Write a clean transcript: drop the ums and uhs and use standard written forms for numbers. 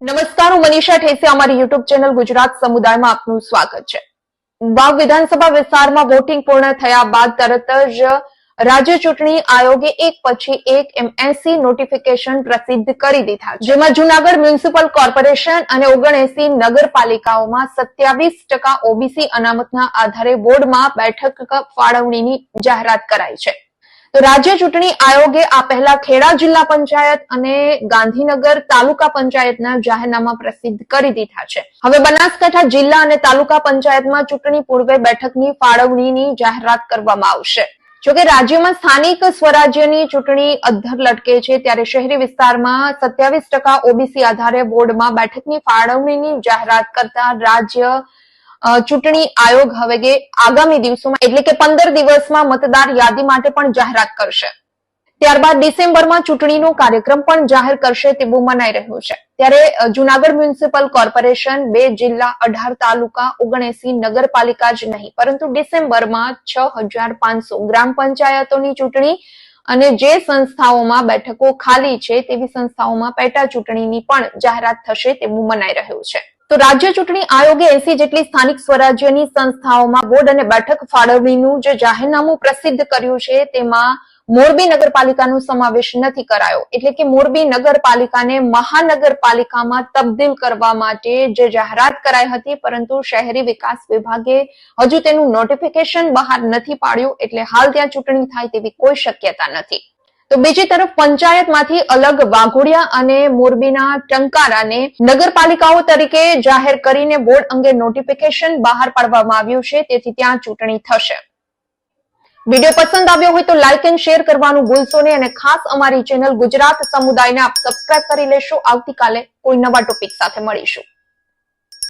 નમસ્કાર, હું મનીષા ઠેસિયા, અમારી યુટ્યુબ ચેનલ ગુજરાત સમુદાયમાં આપનું સ્વાગત છે। વાવ વિધાનસભા વિસ્તારમાં વોટિંગ પૂર્ણ થયા બાદ તરત જ રાજ્ય ચૂંટણી આયોગે એક પછી એક 80 નોટિફિકેશન પ્રસિદ્ધ કરી દીધા, જેમાં જૂનાગઢ મ્યુનિસિપલ કોર્પોરેશન અને 79 નગરપાલિકાઓમાં 27% ઓબીસી અનામતના આધારે બોર્ડમાં બેઠક ફાળવણીની જાહેરાત કરાઈ છે। તો રાજ્ય ચૂંટણી આયોગે આ પહેલા ખેડા જિલ્લા પંચાયત અને ગાંધીનગર તાલુકા પંચાયતના જાહેરનામા પ્રસિદ્ધ કરી દીધા છે। હવે બનાસકાંઠા જિલ્લા અને તાલુકા પંચાયતમાં ચૂંટણી પૂર્વે બેઠકની ફાળવણીની જાહેરાત કરવામાં આવશે। જોકે રાજ્યમાં સ્થાનિક સ્વરાજ્યની ચૂંટણી અધ્ધર લટકે છે, ત્યારે શહેરી વિસ્તારમાં 27% ઓબીસી આધારે બોર્ડમાં બેઠકની ફાળવણીની જાહેરાત કરતા રાજ્ય ચૂંટણી આયોગ હવે આગામી દિવસોમાં એટલે કે 15 દિવસમાં મતદાર યાદી માટે પણ જાહેરાત કરશે। ત્યારબાદ ડિસેમ્બરમાં ચૂંટણીનો કાર્યક્રમ પણ જાહેર કરશે તેવું મનાઈ રહ્યું છે। ત્યારે જૂનાગઢ મ્યુનિસિપલ કોર્પોરેશન 2 જિલ્લા 18 તાલુકા 79 નગરપાલિકા જ નહીં, પરંતુ ડિસેમ્બરમાં 6500 ગ્રામ પંચાયતોની ચૂંટણી અને જે સંસ્થાઓમાં બેઠકો ખાલી છે તેવી સંસ્થાઓમાં પેટા ચૂંટણીની પણ જાહેરાત થશે તેવું મનાઈ રહ્યું છે। તો રાજ્ય ચૂંટણી આયોગે 80 જેટલી સ્થાનિક સ્વરાજ્યની સંસ્થાઓમાં બોર્ડ અને બેઠક ફાળવણીનું જે જાહેરનામું પ્રસિદ્ધ કર્યું છે તેમાં મોરબી નગરપાલિકાનો સમાવેશ નથી કરાયો, એટલે કે મોરબી નગરપાલિકાને મહાનગરપાલિકામાં તબદીલ કરવા માટે જે જાહેરાત કરાઈ હતી, પરંતુ શહેરી વિકાસ વિભાગે હજુ તેનું નોટિફિકેશન બહાર નથી પાડ્યું, એટલે હાલ ત્યાં ચૂંટણી થાય તેવી કોઈ શક્યતા નથી। તો બીજી તરફ પંચાયતમાંથી અલગ વાઘોડિયા અને મોરબીના ટંકારાને નગરપાલિકાઓ તરીકે જાહેર કરીને બોર્ડ અંગે નોટિફિકેશન બહાર પાડવામાં આવ્યું છે, તેથી ત્યાં ચૂંટણી થશે। વિડીયો પસંદ આવ્યો હોય તો લાઇક એન્ડ શેર કરવાનું ભૂલશો નહીં અને ખાસ અમારી ચેનલ ગુજરાત સમુદાયને આપ સબસ્ક્રાઇબ કરી લેશો। આવતીકાલે કોઈ નવા ટોપિક સાથે મળીશું।